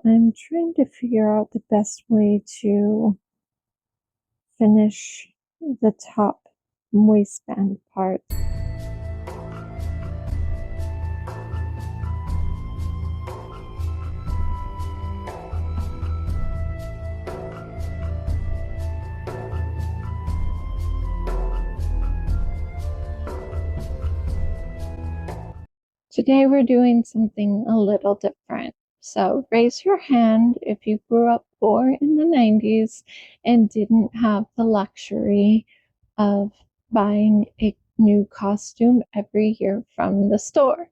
I'm trying to figure out the best way to finish the top waistband part. Today we're doing something a little different. So raise your hand if you grew up poor in the 90s and didn't have the luxury of buying a new costume every year from the store.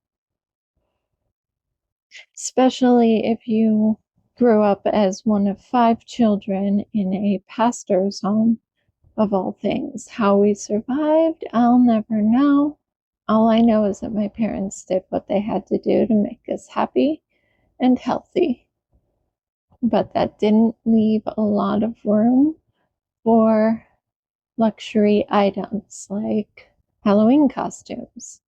Especially if you grew up as one of 5 children in a pastor's home, of all things. How we survived, I'll never know. All I know is that my parents did what they had to do to make us happy and healthy. But that didn't leave a lot of room for luxury items like Halloween costumes.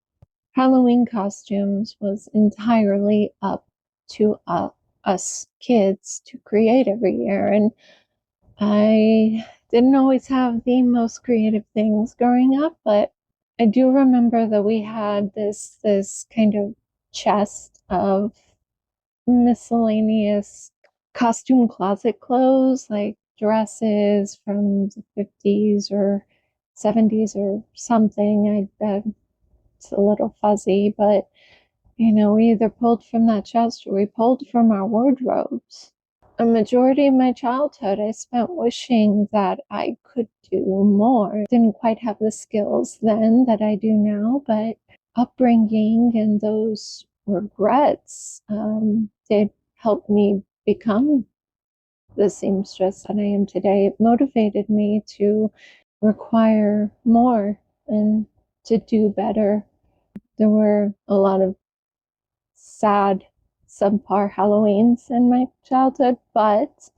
Halloween costumes was entirely up to us kids to create every year. And I didn't always have the most creative things growing up, but I do remember that we had this kind of chest of miscellaneous costume closet clothes, like dresses from the 50s or 70s or something. It's a little fuzzy, but we either pulled from that chest or we pulled from our wardrobes. A majority of my childhood I spent wishing that I could do more. Didn't quite have the skills then that I do now, but upbringing and those regrets did help me become the seamstress that I am today. It motivated me to require more and to do better. There were a lot of sad, subpar Halloweens in my childhood, but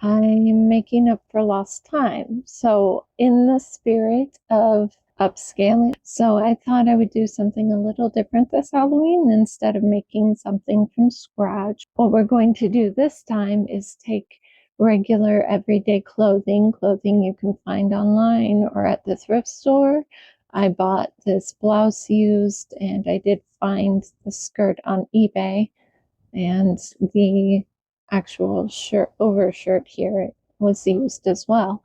I'm making up for lost time. So, in the spirit of upscaling, so I thought I would do something a little different this Halloween instead of making something from scratch. What we're going to do this time is take regular everyday clothing you can find online or at the thrift store. I bought this blouse used and I did find the skirt on eBay, and the actual overshirt here was used as well.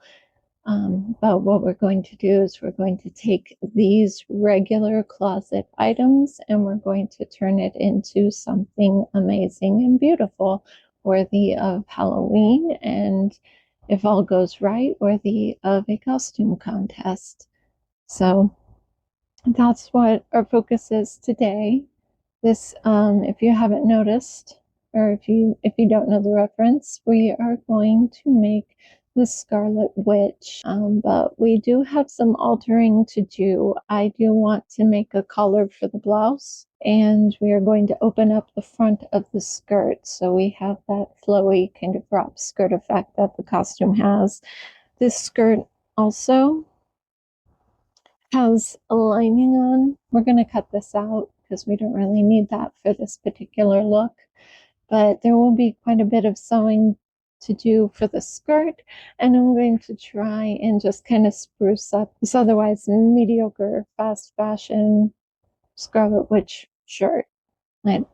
But what we're going to do is we're going to take these regular closet items and we're going to turn it into something amazing and beautiful, worthy of Halloween, and if all goes right, worthy of a costume contest. So that's what our focus is today. This, if you haven't noticed, or if you don't know the reference, we are going to make the Scarlet Witch, but we do have some altering to do. I do want to make a collar for the blouse, and we are going to open up the front of the skirt, so we have that flowy kind of drop skirt effect that the costume has. This skirt also has a lining on. We're going to cut this out because we don't really need that for this particular look. But there will be quite a bit of sewing to do for the skirt, and I'm going to try and just kind of spruce up this otherwise mediocre fast fashion Scarlet Witch shirt. And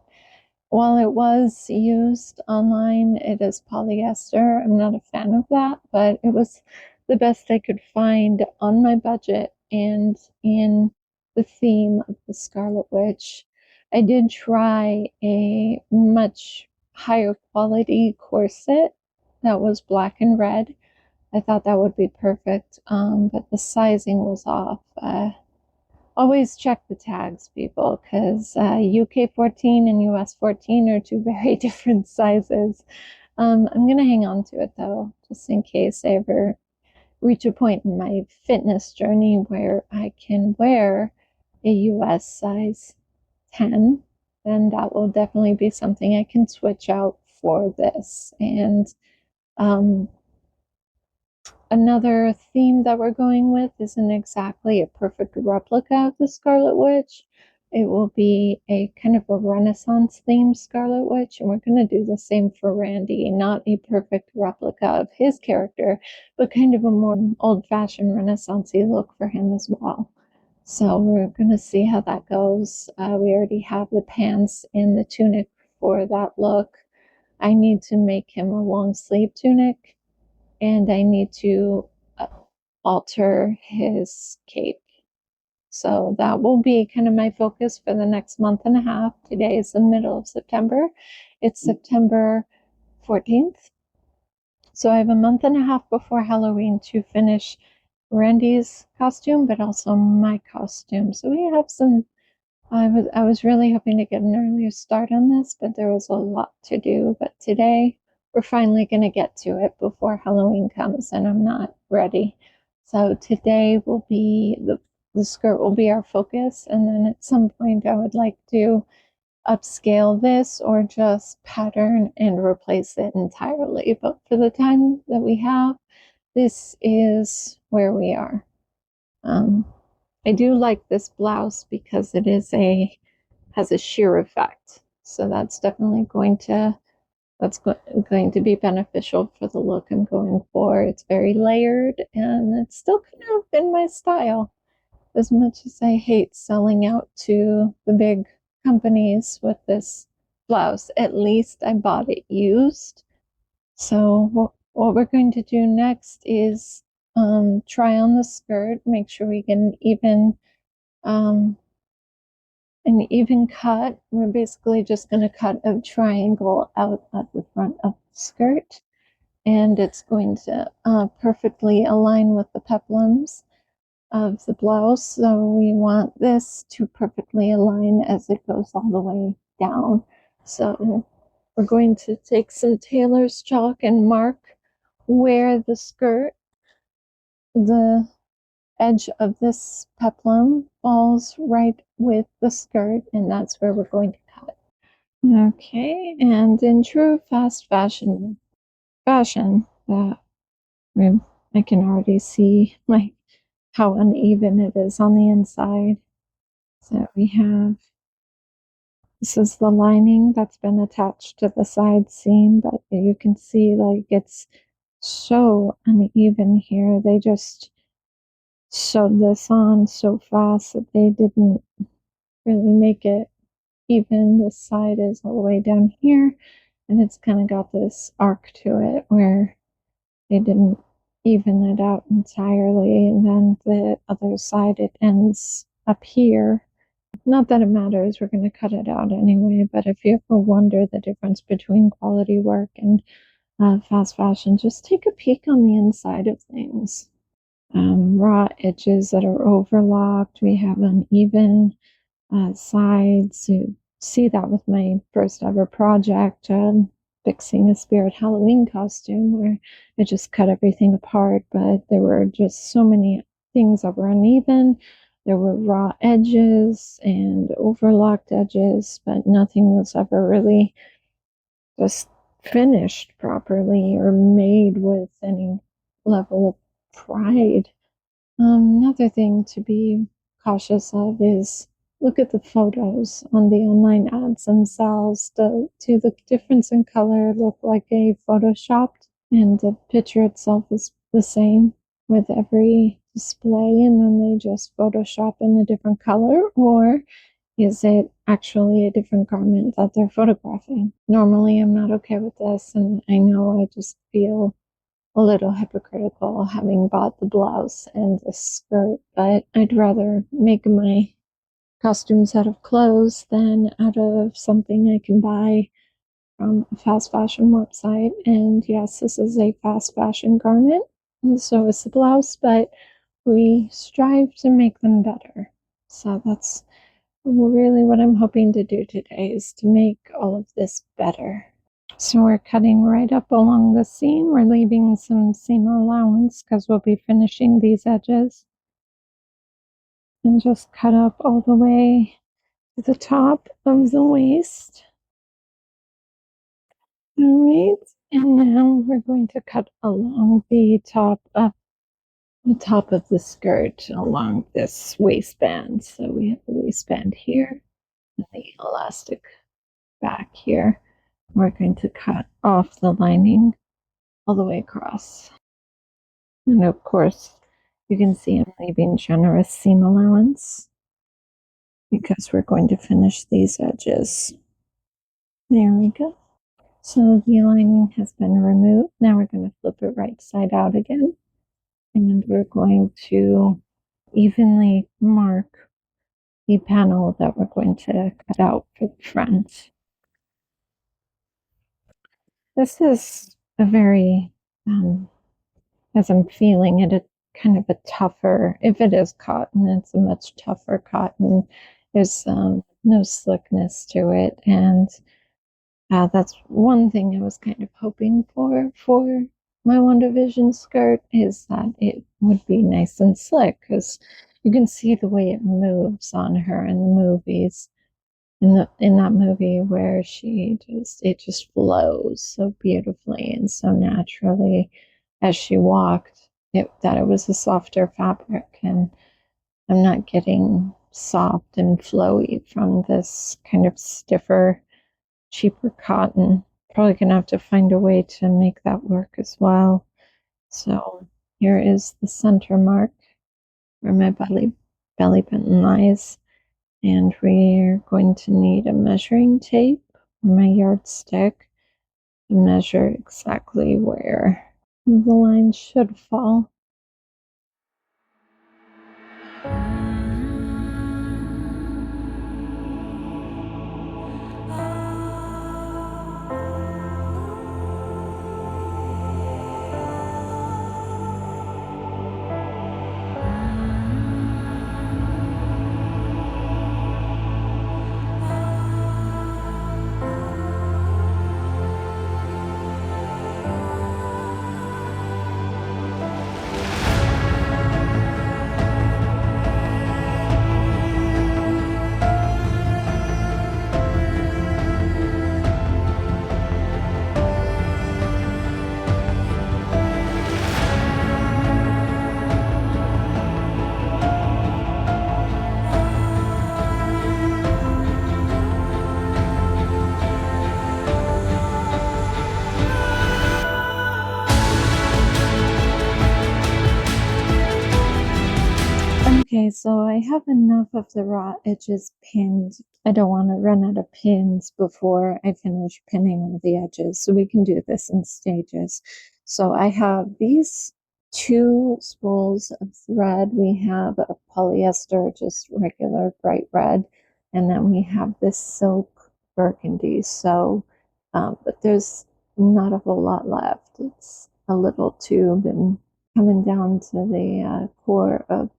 while it was used online, it is polyester. I'm not a fan of that, but it was the best I could find on my budget and in the theme of the Scarlet Witch. I did try a much higher quality corset that was black and red. I thought that would be perfect, but the sizing was off. Always check the tags, people, because UK 14 and US 14 are two very different sizes. I'm going to hang on to it, though, just in case I ever reach a point in my fitness journey where I can wear a US size 10, then that will definitely be something I can switch out for this. And another theme that we're going with isn't exactly a perfect replica of the Scarlet Witch, it will be a kind of a Renaissance themed Scarlet Witch, and we're going to do the same for Randy, not a perfect replica of his character, but kind of a more old-fashioned Renaissance-y look for him as well. So we're going to see how that goes. We already have the pants and the tunic for that look. I need to make him a long sleeve tunic, and I need to alter his cape. So that will be kind of my focus for the next month and a half. Today is the middle of September. It's September 14th. So I have a month and a half before Halloween to finish Randy's costume, but also my costume. So we have some. I was really hoping to get an earlier start on this, but there was a lot to do. But today we're finally going to get to it before Halloween comes, and I'm not ready. So today will be the skirt will be our focus, and then at some point I would like to upscale this or just pattern and replace it entirely. But for the time that we have, this is where we are. I do like this blouse because it is has a sheer effect. So that's definitely going to be beneficial for the look I'm going for. It's very layered and it's still kind of in my style. As much as I hate selling out to the big companies with this blouse, at least I bought it used. So what we're going to do next is try on the skirt, make sure we get um, an even cut. We're basically just going to cut a triangle out at the front of the skirt, and it's going to perfectly align with the peplums of the blouse. So we want this to perfectly align as it goes all the way down. So we're going to take some tailor's chalk and mark where the edge of this peplum falls right with the skirt, and that's where we're going to cut. Okay, and in true fast fashion, that I can already see like how uneven it is on the inside. So we have this is the lining that's been attached to the side seam, but you can see like it's so uneven here. They just sewed this on so fast that they didn't really make it even. This side is all the way down here, and it's kind of got this arc to it where they didn't even it out entirely. And then the other side, it ends up here. Not that it matters, we're going to cut it out anyway, but if you ever wonder the difference between quality work and fast fashion, just take a peek on the inside of things. Raw edges that are overlocked, we have uneven sides. You see that with my first ever project, fixing a Spirit Halloween costume, where I just cut everything apart, but there were just so many things that were uneven. There were raw edges and overlocked edges, but nothing was ever really just finished properly or made with any level of pride. Another thing to be cautious of is look at the photos on the online ads themselves. Do the difference in color look like a photoshopped, and the picture itself is the same with every display, and then they just Photoshop in a different color, or is it actually a different garment that they're photographing? Normally, I'm not okay with this, and I know I just feel a little hypocritical having bought the blouse and the skirt, but I'd rather make my costumes out of clothes than out of something I can buy from a fast fashion website. And yes, this is a fast fashion garment, and so is the blouse, but we strive to make them better. So that's really what I'm hoping to do today, is to make all of this better. So we're cutting right up along the seam. We're leaving some seam allowance because we'll be finishing these edges. And just cut up all the way to the top of the waist. All right, and now we're going to cut along the top of the top of the skirt along this waistband. So we have the waistband here and the elastic back here. We're going to cut off the lining all the way across. And of course, you can see I'm leaving generous seam allowance because we're going to finish these edges. There we go. So the lining has been removed. Now we're going to flip it right side out again. And we're going to evenly mark the panel that we're going to cut out for the front. This is a very, as I'm feeling it, a kind of a tougher, if it is cotton, it's a much tougher cotton. There's no slickness to it. And that's one thing I was kind of hoping for my WandaVision skirt, is that it would be nice and slick, because you can see the way it moves on her in the movies. In that movie where it just flows so beautifully and so naturally as she walked, that it was a softer fabric, and I'm not getting soft and flowy from this kind of stiffer, cheaper cotton. Probably gonna have to find a way to make that work as well. So here is the center mark where my belly button lies. And we're going to need a measuring tape or my yardstick to measure exactly where the line should fall. Okay, so I have enough of the raw edges pinned. I don't want to run out of pins before I finish pinning all the edges, so we can do this in stages. So I have these two spools of thread. We have a polyester, just regular bright red, and then we have this silk burgundy. So, but there's not a whole lot left. It's a little tube and coming down to the core of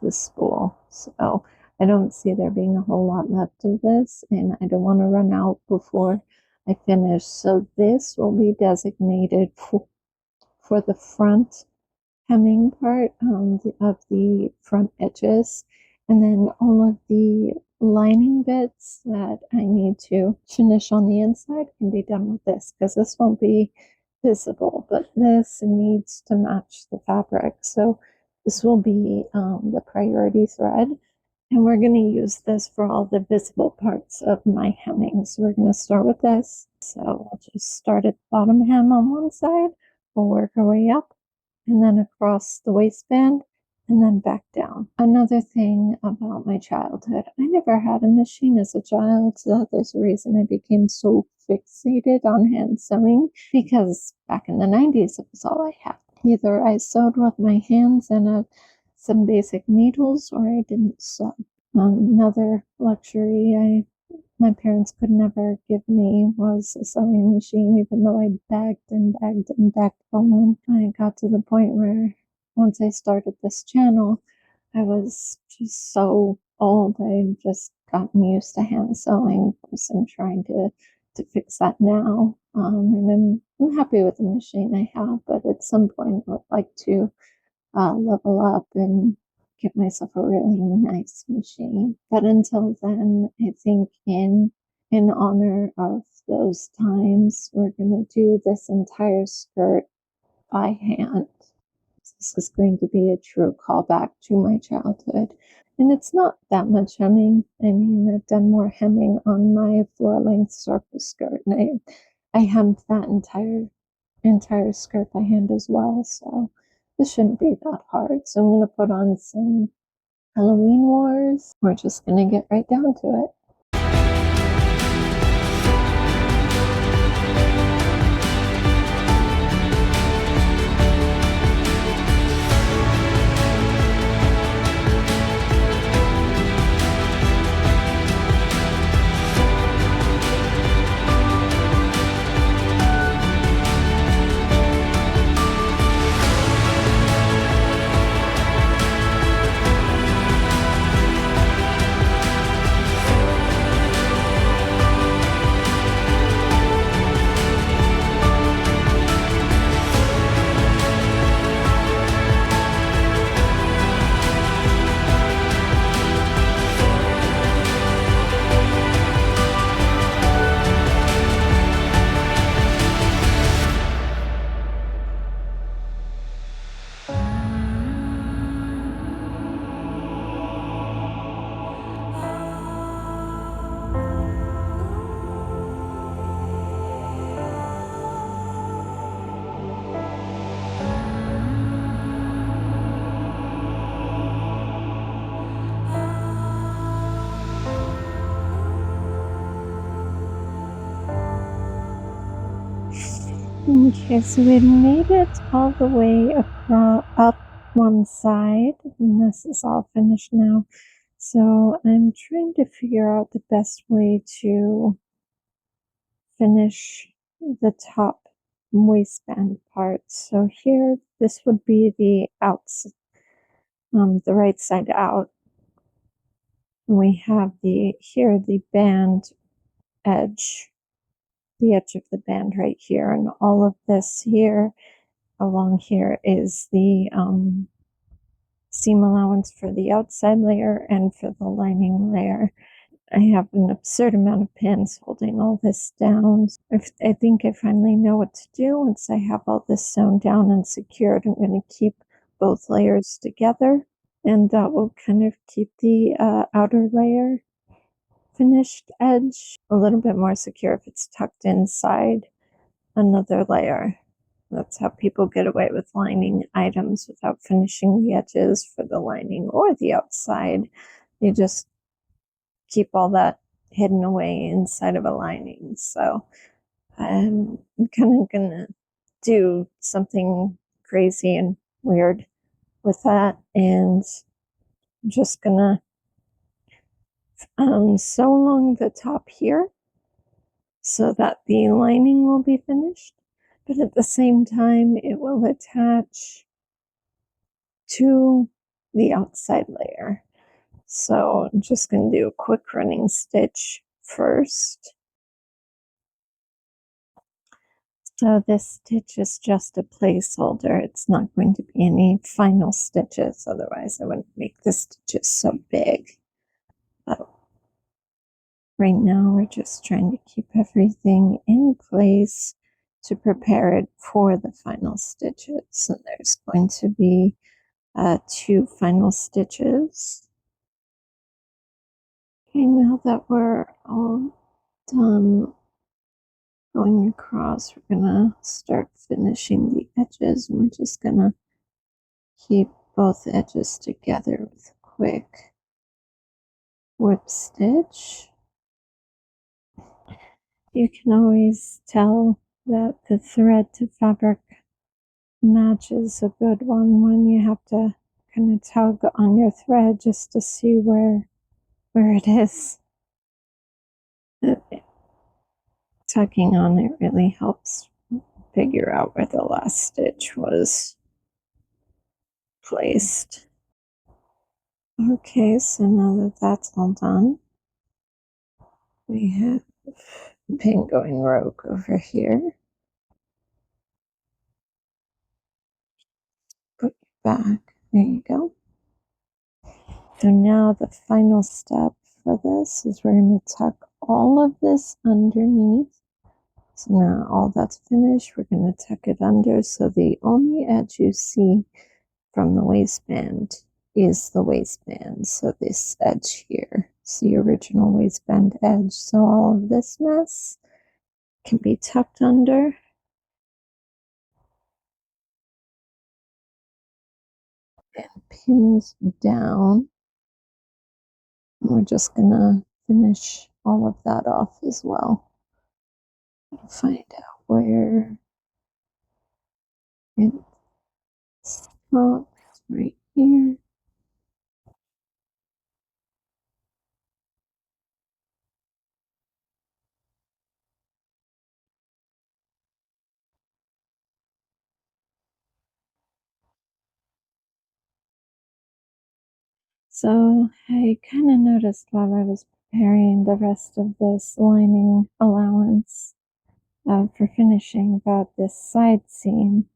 the spool. So I don't see there being a whole lot left of this, and I don't want to run out before I finish. So this will be designated for the front hemming part of the front edges, and then all of the lining bits that I need to finish on the inside can be done with this, because this won't be visible, but this needs to match the fabric. So this will be the priority thread, and we're going to use this for all the visible parts of my hemming. So we're going to start with this. So we'll just start at the bottom hem on one side, we'll work our way up, and then across the waistband, and then back down. Another thing about my childhood, I never had a machine as a child, so there's a reason I became so fixated on hand sewing, because back in the 90s, it was all I had. Either I sewed with my hands and some basic needles, or I didn't sew. Another luxury my parents could never give me was a sewing machine, even though I begged and begged and begged for one. I got to the point where once I started this channel, I was just so old. I had just gotten used to hand sewing. Of course, I'm trying to fix that now. And I'm happy with the machine I have, but at some point I'd like to level up and get myself a really nice machine. But until then, I think in honor of those times, we're gonna do this entire skirt by hand. this is going to be a true callback to my childhood. And it's not that much hemming. I mean, I've done more hemming on my floor-length circle skirt, and I hemmed that entire skirt by hand as well, so this shouldn't be that hard. So I'm going to put on some Halloween Wars. We're just going to get right down to it. Okay, so we made it all the way across, up one side, and this is all finished now. So I'm trying to figure out the best way to finish the top waistband part. So here, this would be the outs, the right side out. We have the band edge, the edge of the band right here, and all of this here along here is the seam allowance for the outside layer and for the lining layer. I have an absurd amount of pins holding all this down. I think I finally know what to do. Once I have all this sewn down and secured, I'm going to keep both layers together, and that will kind of keep the outer layer finished edge a little bit more secure if it's tucked inside another layer. That's how people get away with lining items without finishing the edges for the lining or the outside. They just keep all that hidden away inside of a lining. So I'm kind of gonna do something crazy and weird with that, and I'm just gonna sew along the top here so that the lining will be finished, but at the same time it will attach to the outside layer. So I'm just going to do a quick running stitch first. So this stitch is just a placeholder. It's not going to be any final stitches, otherwise I wouldn't make the stitches so big. But right now we're just trying to keep everything in place to prepare it for the final stitches. So there's going to be 2 final stitches. Okay, now that we're all done going across, we're gonna start finishing the edges, and we're just gonna keep both edges together with a quick whip stitch. You can always tell that the thread to fabric match is a good one when you have to kind of tug on your thread just to see where it is. Tugging on it really helps figure out where the last stitch was placed. Okay, so now that that's all done, we have a pin going rogue over here. Put it back. There you go. So now the final step for this is we're going to tuck all of this underneath. So now all that's finished, we're going to tuck it under, so the only edge you see from the waistband is the waistband. So this edge here is the original waistband edge. So all of this mess can be tucked under. And pins down. We're just gonna finish all of that off as well. Find out where it stops right here. So I kind of noticed while I was preparing the rest of this lining allowance for finishing that this side seam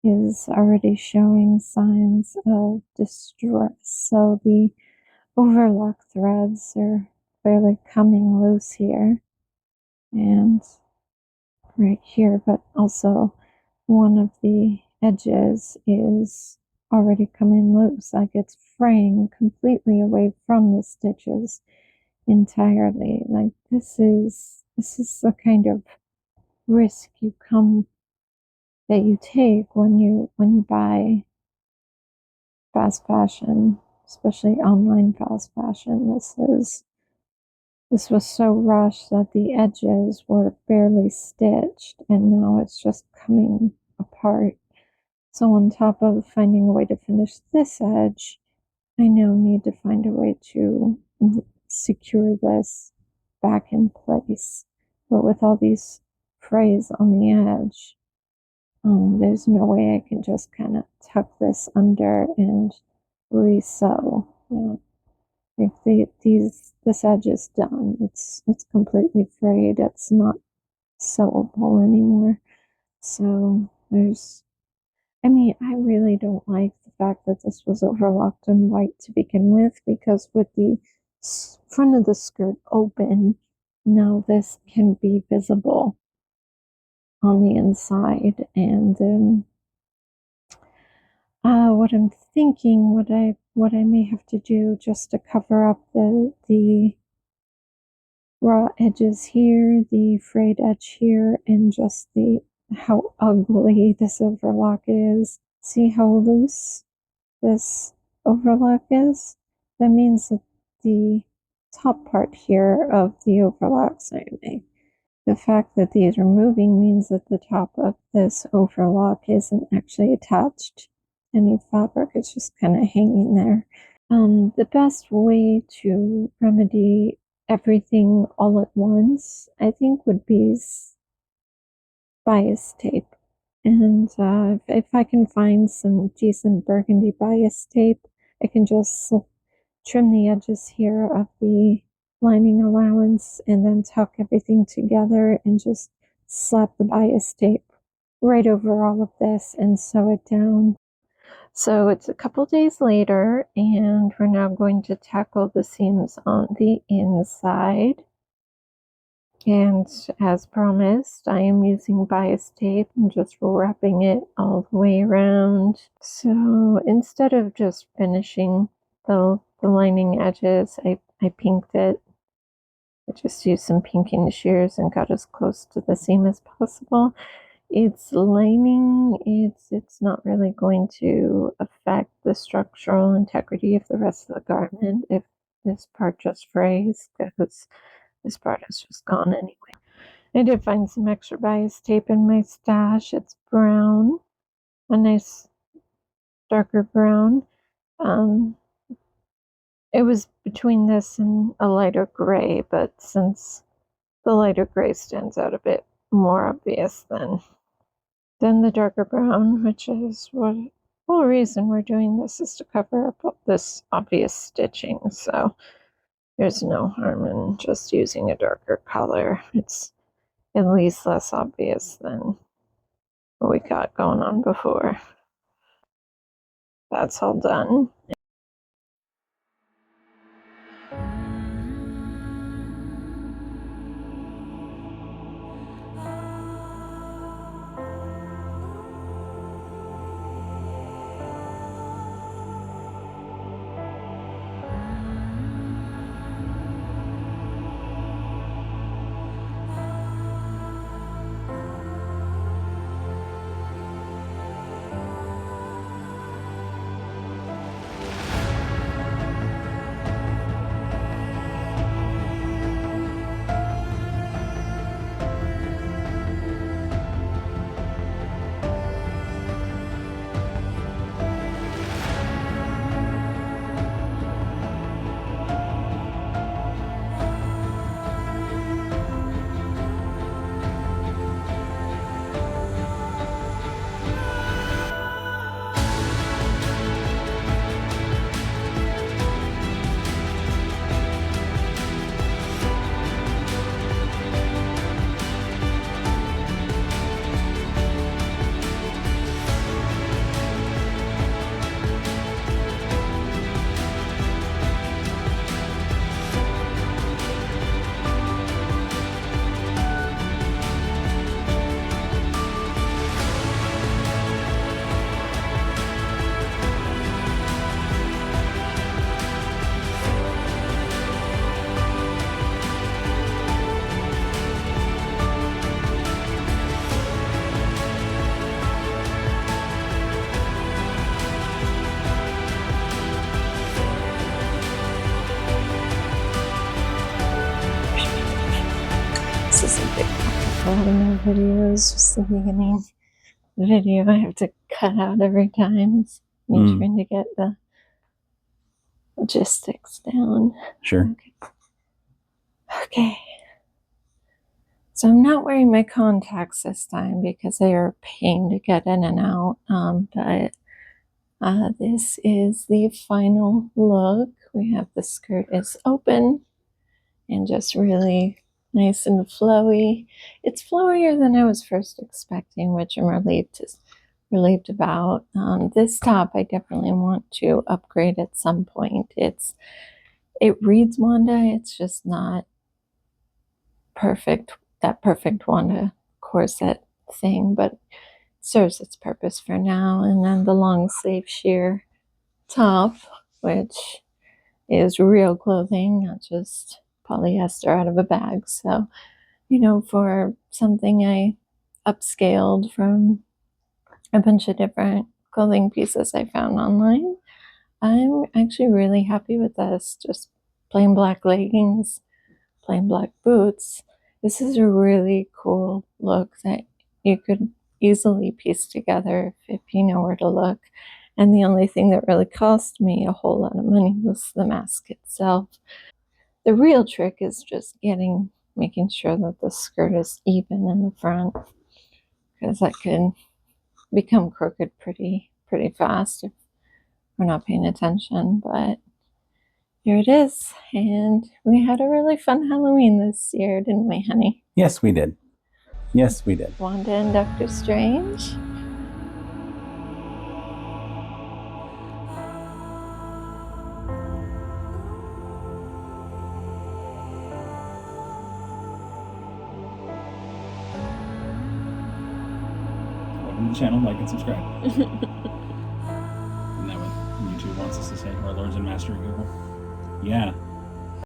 is already showing signs of distress. So the overlock threads are clearly coming loose here and right here, but also one of the edges is already coming loose, like it's fraying completely away from the stitches entirely. Like this is the kind of risk that you take when you buy fast fashion, especially online fast fashion. This was so rushed that the edges were barely stitched, and now it's just coming apart. So on top of finding a way to finish this edge, I now need to find a way to secure this back in place. But with all these frays on the edge, there's no way I can just kind of tuck this under and re-sew. If this edge is done, it's completely frayed. It's not sewable anymore. So I mean, I really don't like the fact that this was overlocked in white to begin with, because with the front of the skirt open, now this can be visible on the inside. And what I'm thinking, what I may have to do just to cover up the raw edges here, the frayed edge here, and just the how ugly this overlock is. See how loose this overlock is? That means that the top part here of the overlock, the fact that these are moving means that the top of this overlock isn't actually attached to any fabric. It's just kind of hanging there. The best way to remedy everything all at once, I think, would be bias tape. And if I can find some decent burgundy bias tape, I can just trim the edges here of the lining allowance and then tuck everything together and just slap the bias tape right over all of this and sew it down. So it's a couple days later, and we're now going to tackle the seams on the inside. And as promised, I am using bias tape and just wrapping it all the way around. So instead of just finishing the lining edges, I pinked it. I just used some pinking shears and got as close to the seam as possible. It's lining, it's not really going to affect the structural integrity of the rest of the garment if this part just frays, because this part is just gone anyway. I did find some extra bias tape in my stash. It's brown, a nice darker brown. It was between this and a lighter gray, but since the lighter gray stands out a bit more obvious than the darker brown, which is what the whole reason we're doing this is to cover up this obvious stitching. So there's no harm in just using a darker color. It's at least less obvious than what we got going on before. That's all done. lot of my videos, just the beginning video I have to cut out every time. It's me trying to get the logistics down. Sure. Okay. So I'm not wearing my contacts this time because they are a pain to get in and out. But this is the final look. We have the skirt is open and just really nice and flowy. It's flowier than I was first expecting, which I'm relieved about. This top I definitely want to upgrade at some point. It reads Wanda, it's just not perfect, that perfect Wanda corset thing, but serves its purpose for now. And then the long sleeve sheer top, which is real clothing, not just polyester out of a bag. So, for something I upscaled from a bunch of different clothing pieces I found online, I'm actually really happy with this. Just plain black leggings, plain black boots. This is a really cool look that you could easily piece together if you know where to look. And the only thing that really cost me a whole lot of money was the mask itself. The real trick is just making sure that the skirt is even in the front, because that can become crooked pretty fast if we're not paying attention. But here it is, and we had a really fun Halloween this year, didn't we, honey? Yes, we did. Yes, we did. Wanda and Doctor Strange. Welcome to the channel, like and subscribe. Isn't that what YouTube wants us to say? Our lords and master Google? Yeah.